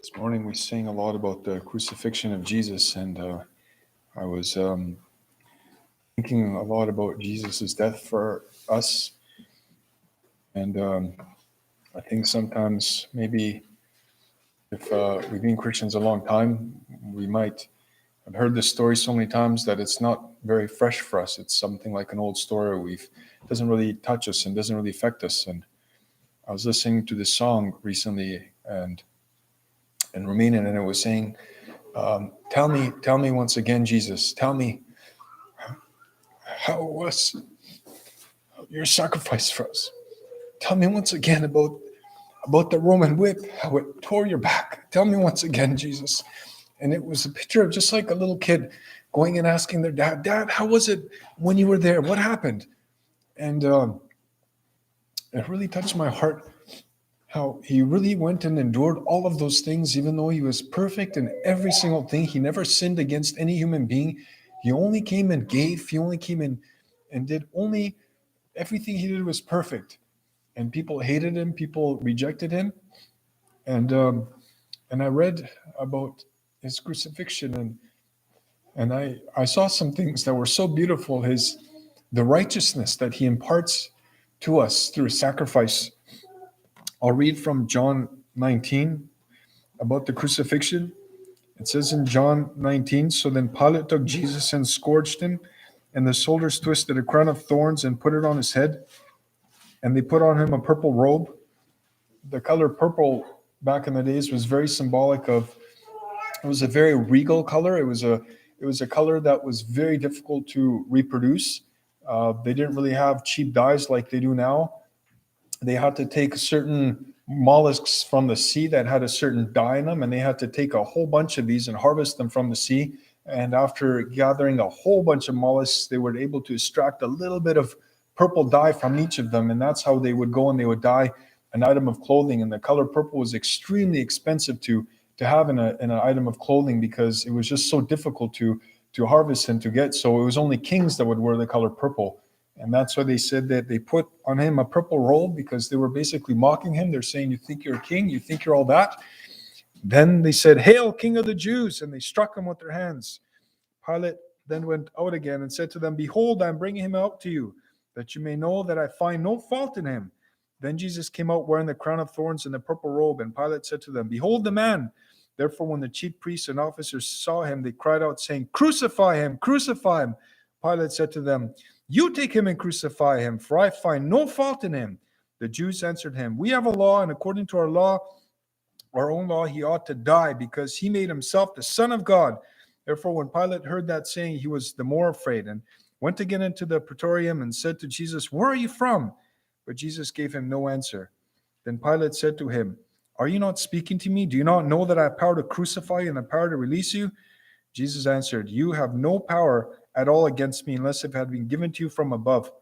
This morning we sang a lot about the crucifixion of Jesus, and I was thinking a lot about Jesus' death for us. And I think sometimes maybe if we've been Christians a long time, we might have heard this story so many times that it's not very fresh for us. It's something like an old story. It doesn't really touch us and doesn't really affect us. And I was listening to this song recently and in Romanian, and it was saying, tell me once again, Jesus, tell me how it was your sacrifice for us. Tell me once again about the Roman whip, how it tore your back. Tell me once again, Jesus. And it was a picture of just like a little kid going and asking their dad, how was it when you were there? What happened? And it really touched my heart how he really went and endured all of those things, even though he was perfect in every single thing. He never sinned against any human being. He only came and gave. He only came in and did only everything he did was perfect. And people hated him. People rejected him. And I read about his crucifixion, and I saw some things that were so beautiful. The righteousness that he imparts to us through sacrifice. I'll read from John 19 about the crucifixion. It says in John 19, so then Pilate took Jesus and scourged him, and the soldiers twisted a crown of thorns and put it on his head, and they put on him a purple robe. The color purple back in the days was very symbolic of, it was a very regal color. It was a color that was very difficult to reproduce. They didn't really have cheap dyes like they do now. They had to take certain mollusks from the sea that had a certain dye in them, and they had to take a whole bunch of these and harvest them from the sea. And after gathering a whole bunch of mollusks, they were able to extract a little bit of purple dye from each of them, and that's how they would go and they would dye an item of clothing. And the color purple was extremely expensive to have in an item of clothing because it was just so difficult to harvest and to get. So it was only kings that would wear the color purple. And that's why they said that they put on him a purple robe, because they were basically mocking him. They're saying, you think you're a king? You think you're all that? Then they said, Hail, King of the Jews! And they struck him with their hands. Pilate then went out again and said to them, Behold, I am bringing him out to you, that you may know that I find no fault in him. Then Jesus came out wearing the crown of thorns and the purple robe. And Pilate said to them, Behold the man! Therefore, when the chief priests and officers saw him, they cried out, saying, Crucify him! Crucify him! Pilate said to them, You take him and crucify him, for I find no fault in him. The Jews answered him, We have a law, and according to our law, our own law, he ought to die, because he made himself the Son of God. Therefore, when Pilate heard that saying, he was the more afraid, and went again into the praetorium and said to Jesus, Where are you from? But Jesus gave him no answer. Then Pilate said to him, Are you not speaking to me? Do you not know that I have power to crucify you and the power to release you? Jesus answered, You have no power at all against me, unless it had been given to you from above.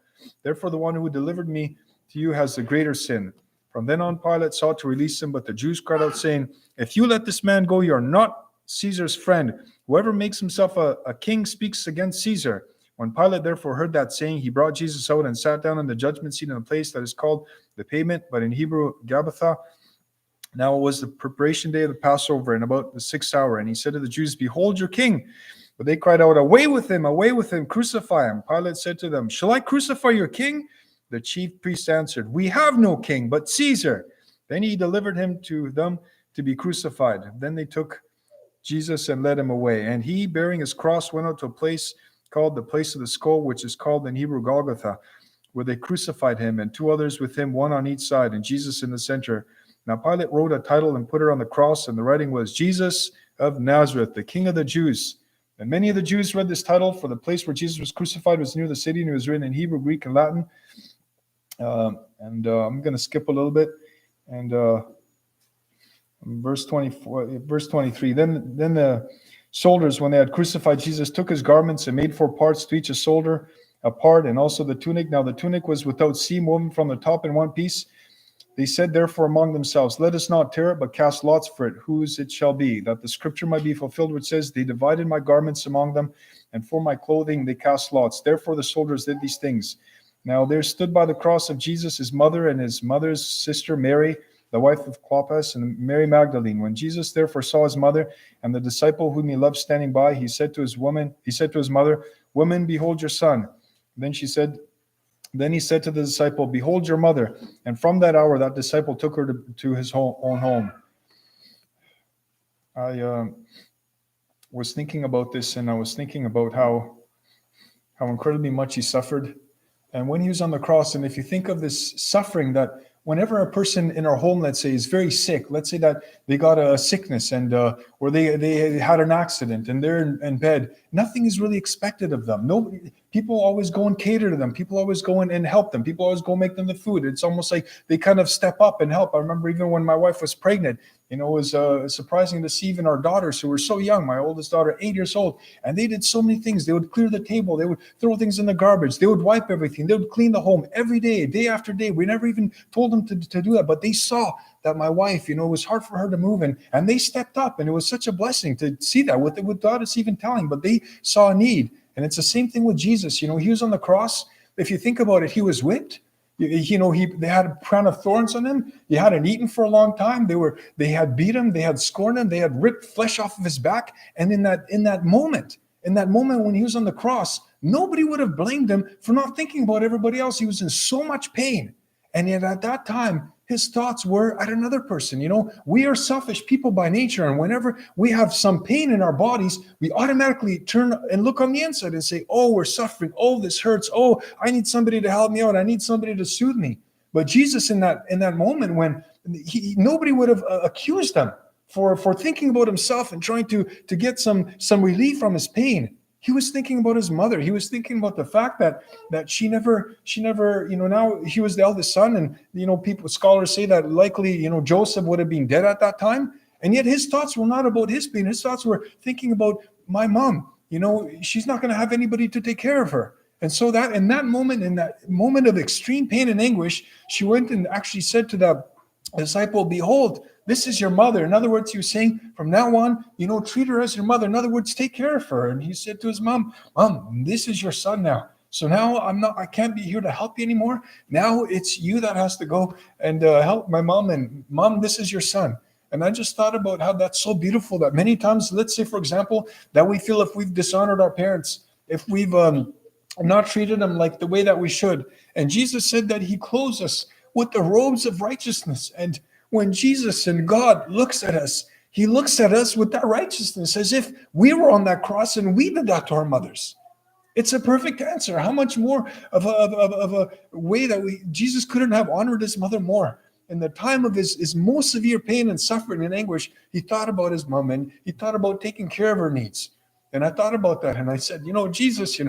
Therefore, the one who delivered me to you has the greater sin. From then on, Pilate sought to release him, but the Jews cried out, saying, If you let this man go, you are not Caesar's friend. Whoever makes himself a king speaks against Caesar. When Pilate therefore heard that saying, he brought Jesus out and sat down in the judgment seat in a place that is called the Pavement, but in Hebrew, Gabbatha. Now it was the preparation day of the Passover, and about the 6th hour. And he said to the Jews, Behold your king. But they cried out, Away with him, crucify him. Pilate said to them, Shall I crucify your king? The chief priests answered, We have no king but Caesar. Then he delivered him to them to be crucified. Then they took Jesus and led him away. And he, bearing his cross, went out to a place called the place of the skull, which is called in Hebrew Golgotha, where they crucified him, and 2 others with him, one on each side, and Jesus in the center. Now Pilate wrote a title and put it on the cross, and the writing was, Jesus of Nazareth, the King of the Jews. And many of the Jews read this title, for the place where Jesus was crucified was near the city, and it was written in Hebrew, Greek, and Latin. I'm going to skip a little bit. And verse 23. Then the soldiers, when they had crucified Jesus, took his garments and made 4 parts, to each a soldier a part, and also the tunic. Now the tunic was without seam, woven from the top in one piece. They said therefore among themselves, Let us not tear it, but cast lots for it, whose it shall be, that the scripture might be fulfilled, which says, They divided my garments among them, and for my clothing they cast lots. Therefore the soldiers did these things. Now there stood by the cross of Jesus his mother and his mother's sister Mary, the wife of Clopas, and Mary Magdalene. When Jesus therefore saw his mother and the disciple whom he loved standing by, he said to his mother, Woman, behold your son. Then he said to the disciple, Behold your mother. And from that hour, that disciple took her to his own home. I was thinking about this, and I was thinking about how incredibly much he suffered. And when he was on the cross, and if you think of this suffering, that whenever a person in our home, let's say, is very sick, let's say that they got a sickness and or they had an accident and they're in bed, nothing is really expected of them. People always go and cater to them. People always go in and help them. People always go make them the food. It's almost like they kind of step up and help. I remember even when my wife was pregnant, it was surprising to see even our daughters who were so young, my oldest daughter, 8 years old, and they did so many things. They would clear the table. They would throw things in the garbage. They would wipe everything. They would clean the home every day, day after day. We never even told them to do that, but they saw that my wife, it was hard for her to move, and they stepped up, and it was such a blessing to see that without us even telling, but they saw a need. And it's the same thing with Jesus. He was on the cross. If you think about it, he was whipped. They had a crown of thorns on him. He hadn't eaten for a long time. They had beat him. They had scorned him. They had ripped flesh off of his back. And in that moment when he was on the cross, nobody would have blamed him for not thinking about everybody else. He was in so much pain. And yet at that time, his thoughts were at another person. We are selfish people by nature. And whenever we have some pain in our bodies, we automatically turn and look on the inside and say, oh, we're suffering. Oh, this hurts. Oh, I need somebody to help me out. I need somebody to soothe me. But Jesus, in that moment when nobody would have accused him for thinking about himself and trying to get some relief from his pain. He was thinking about his mother. He was thinking about the fact that she never, now he was the eldest son, and scholars say that likely, Joseph would have been dead at that time. And yet his thoughts were not about his pain. His thoughts were thinking about my mom. She's not going to have anybody to take care of her. And so that in that moment of extreme pain and anguish, she went and actually said to the disciple, Behold, this is your mother. In other words, he was saying, from now on, treat her as your mother. In other words, take care of her. And he said to his mom, this is your son now. So now I can't be here to help you anymore. Now it's you that has to go and help my mom. And Mom, this is your son. And I just thought about how that's so beautiful that many times, let's say, for example, that we feel if we've dishonored our parents, if we've not treated them like the way that we should. And Jesus said that he clothes us with the robes of righteousness. And when Jesus and God looks at us, he looks at us with that righteousness as if we were on that cross and we did that to our mothers. It's a perfect answer. How much more of a way that Jesus couldn't have honored his mother more. In the time of his most severe pain and suffering and anguish, he thought about his mom and he thought about taking care of her needs. And I thought about that and I said, Jesus,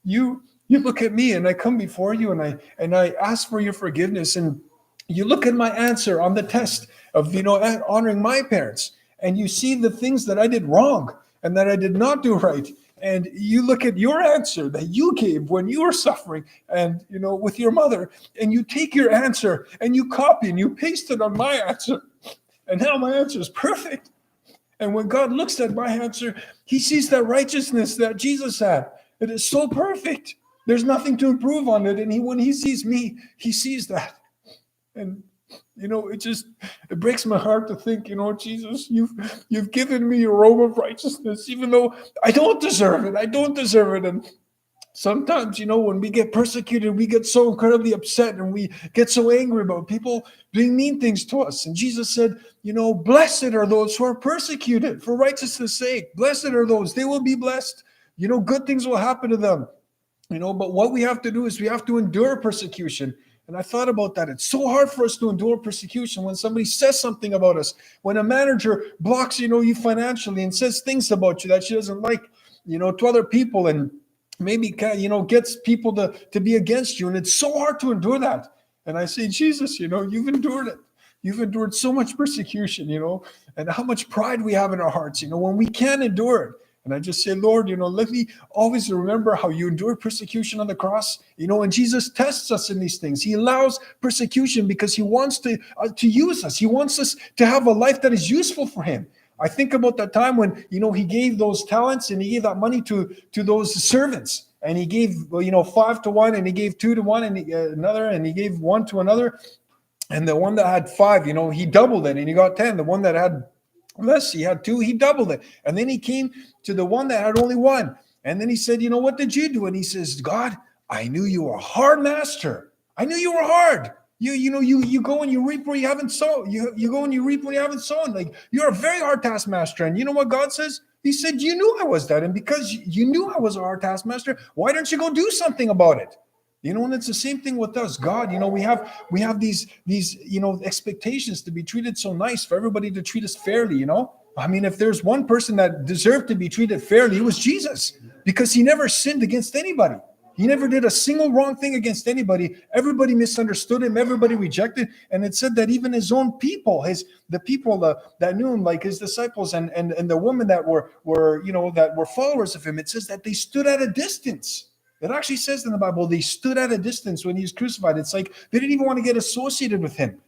you look at me and I come before you and I ask for your forgiveness, and you look at my answer on the test of, honoring my parents, and you see the things that I did wrong and that I did not do right. And you look at your answer that you gave when you were suffering and, with your mother, and you take your answer and you copy and you paste it on my answer. And now my answer is perfect. And when God looks at my answer, he sees that righteousness that Jesus had. It is so perfect. There's nothing to improve on it. And when he sees me, he sees that. And, it breaks my heart to think, Jesus, you've given me a robe of righteousness, even though I don't deserve it. I don't deserve it. And sometimes, when we get persecuted, we get so incredibly upset and we get so angry about people doing mean things to us. And Jesus said, blessed are those who are persecuted for righteousness' sake. Blessed are those. They will be blessed. Good things will happen to them. But what we have to do is we have to endure persecution. And I thought about that. It's so hard for us to endure persecution when somebody says something about us, when a manager blocks, you financially and says things about you that she doesn't like, to other people, and maybe, gets people to be against you. And it's so hard to endure that. And I say, Jesus, you've endured it. You've endured so much persecution, and how much pride we have in our hearts, when we can't endure it. And I just say, Lord, let me always remember how you endured persecution on the cross. And Jesus tests us in these things. He allows persecution because he wants to use us. He wants us to have a life that is useful for him. I think about that time when, he gave those talents and he gave that money to those servants. And he gave, 5 to one, and he gave 2 to one, and another, and he gave 1 to another. And the one that had 5, he doubled it and he got 10. The one that had less, he had 2, he doubled it. And then he came to the one that had only 1. And then he said, what did you do? And he says, God, I knew you were a hard master. I knew you were hard. You go and you reap where you haven't sown. You go and you reap where you haven't sown. Like, you're a very hard taskmaster. And you know what God says? He said, you knew I was that. And because you knew I was a hard taskmaster, why don't you go do something about it? And it's the same thing with us. God, we have these expectations to be treated so nice, for everybody to treat us fairly, I mean, if there's one person that deserved to be treated fairly, it was Jesus, because he never sinned against anybody. He never did a single wrong thing against anybody. Everybody misunderstood him. Everybody rejected. And it said that even his own people, the people that knew him, like his disciples and the women that were followers of him, it says that they stood at a distance. It actually says in the Bible, they stood at a distance when he was crucified. It's like they didn't even want to get associated with him,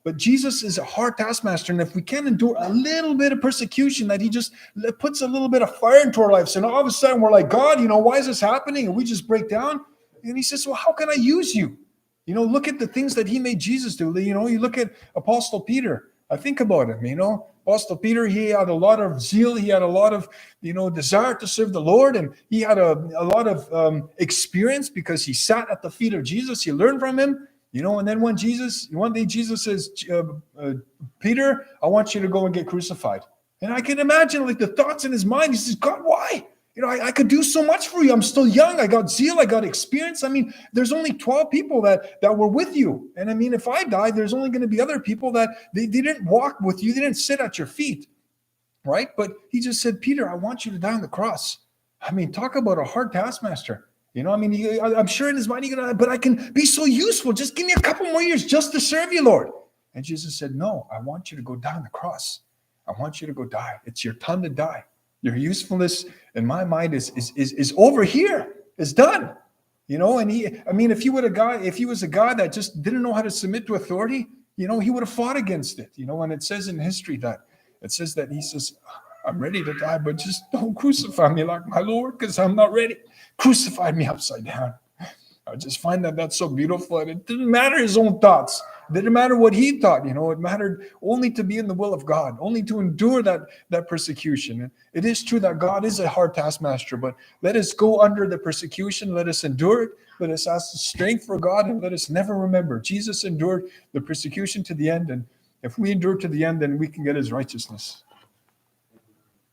But Jesus is a hard taskmaster. And if we can endure a little bit of persecution, that he just puts a little bit of fire into our lives. And all of a sudden we're like, God, why is this happening? And we just break down. And he says, well, how can I use you? Look at the things that he made Jesus do. You look at Apostle Peter. I think about him, Apostle Peter, he had a lot of zeal. He had a lot of, desire to serve the Lord. And he had a lot of experience because he sat at the feet of Jesus. He learned from him, and then one day Jesus says, Peter, I want you to go and get crucified. And I can imagine like the thoughts in his mind. He says, God, why? I could do so much for you. I'm still young. I got zeal. I got experience. I mean, there's only 12 people that were with you. And I mean, if I die, there's only going to be other people that they didn't walk with you. They didn't sit at your feet, right? But he just said, Peter, I want you to die on the cross. I mean, talk about a hard taskmaster. I'm sure in his mind, but I can be so useful. Just give me a couple more years just to serve you, Lord. And Jesus said, no, I want you to go down on the cross. I want you to go die. It's your time to die. Your usefulness in my mind is over here. It's done. And if he was a guy that just didn't know how to submit to authority, he would have fought against it. And it says in history that he says, I'm ready to die, but just don't crucify me like my Lord, because I'm not ready. Crucify me upside down. I just find that that's so beautiful. And it didn't matter his own thoughts. It didn't matter what he thought. It mattered only to be in the will of God, only to endure that persecution. And it is true that God is a hard taskmaster, but let us go under the persecution. Let us endure it. Let us ask the strength for God, and let us never remember Jesus endured the persecution to the end. And if we endure to the end, then we can get his righteousness.